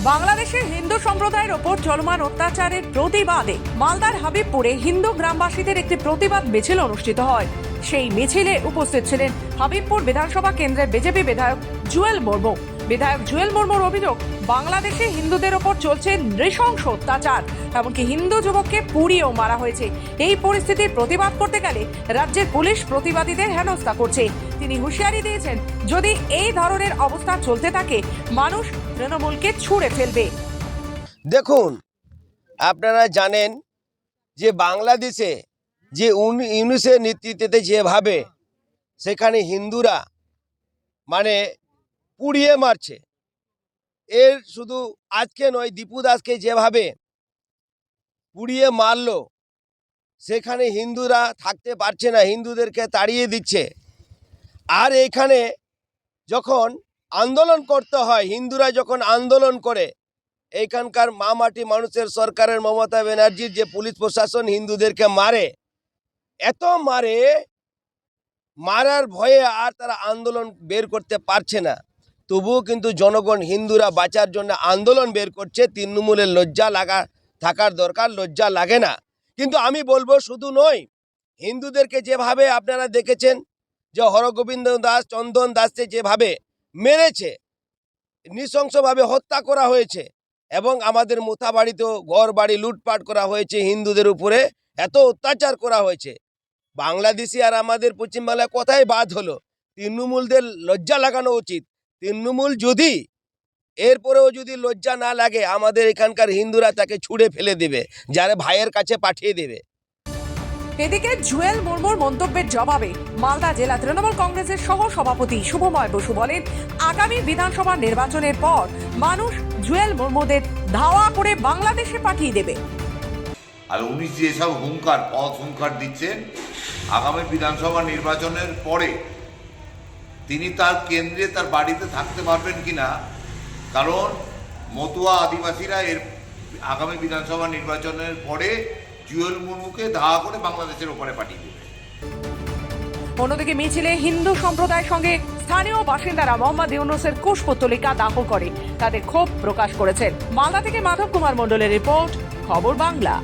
বাংলাদেশে হিন্দু সম্প্রদায়ের ওপর চলমান অত্যাচারের প্রতিবাদে মালদার হাবিবপুরে হিন্দু গ্রামবাসীদের একটি প্রতিবাদ মিছিল অনুষ্ঠিত হয়। সেই মিছিলে উপস্থিত ছিলেন হাবিবপুর বিধানসভা কেন্দ্রের বিজেপি বিধায়ক জুয়েল মুর্মু। বিধায়ক জুয়েল মুর্মুর অভিযোগ, বাংলাদেশে হিন্দুদের ওপর চলছে নৃশংস অত্যাচার, এমনকি হিন্দু যুবককে পুড়িয়েও মারা হয়েছে। এই পরিস্থিতির প্রতিবাদ করতে গেলে রাজ্যের পুলিশ প্রতিবাদীদের হেনস্থা করছে। তিনি হুঁশিয়ারি দিয়েছেন, যদি এই ধরনের অবস্থা চলতে থাকে মানুষ তৃণমূলকে ছুঁড়ে ফেলবে। দেখুন, আপনারা জানেন যে বাংলাদেশে যে ইউনুসের নেতৃত্বে যেভাবে সেখানে হিন্দুরা পুড়িয়ে মারছে, এর শুধু আজকে নয়, দীপু দাসকে যেভাবে পুড়িয়ে মারলো, সেখানে হিন্দুরা থাকতে পারছে না, হিন্দুদেরকে তাড়িয়ে দিচ্ছে। আর এখানে যখন আন্দোলন করতে হয়, হিন্দুরা যখন আন্দোলন করে, এইখানকার মাটি মানুষের সরকারের মমতা ব্যানার্জির যে পুলিশ প্রশাসন হিন্দুদেরকে মারে, এত মারার ভয়ে আর তারা আন্দোলন বের করতে পারছে না। তবুও কিন্তু জনগণ হিন্দুরা বাঁচার জন্য আন্দোলন বের করছে। তৃণমূলের লজ্জা থাকার দরকার, লজ্জা লাগে না। কিন্তু আমি বলবো, শুধু নয়, হিন্দুদেরকে যেভাবে আপনারা দেখেছেন যে হরগোবিন্দ দাস, চন্দন দাসকে যেভাবে মেরেছে, নৃশংসভাবে হত্যা করা হয়েছে, এবং আমাদের মোথাবাড়িতেও ঘর বাড়ি লুটপাট করা হয়েছে, হিন্দুদের উপরে এত অত্যাচার করা হয়েছে। বাংলাদেশি আর আমাদের পশ্চিমবাংলায় কোথায় বাদ হলো? তৃণমূলদের লজ্জা লাগানো উচিত। তৃণমূল যদি এরপরেও যদি লজ্জা না লাগে, আমাদের এখানকার হিন্দুরা তাকে ছুঁড়ে ফেলে দেবে, যারা ভাইয়ের কাছে পাঠিয়ে দেবে। এদিকে জুয়েল মুর্মুর মন্তব্যের জবাবে মালদা জেলা তৃণমূল কংগ্রেসের সহ সভাপতি শুভময় বসু বলেন, আগামী বিধানসভা নির্বাচনের পর মানুষ জুয়েল মুর্মুদের ধাওয়া করে বাংলাদেশে পাঠিয়ে দেবে। আর উনি যেসব পথ হুঙ্কার দিচ্ছেন, আগামী বিধানসভা নির্বাচনের পরে তিনি তার কেন্দ্রে, তার বাড়িতে থাকতে পারবেন কিনা, কারণ মতুয়া আদিবাসীরা আগামী বিধানসভা নির্বাচনের পরে জুয়েল মুর্মুকে ধাওয়া করে বাংলাদেশের ওপরে পাঠিয়ে দেবে। অন্যদিকে মিছিলে হিন্দু সম্প্রদায়ের সঙ্গে স্থানীয় বাসিন্দারা মোহাম্মদ ইউনুসের কুশপুত্তলিকা দাহ করে তাদের ক্ষোভ প্রকাশ করেছেন। মালদা থেকে মাধব কুমার মণ্ডলের রিপোর্ট, খবর বাংলা।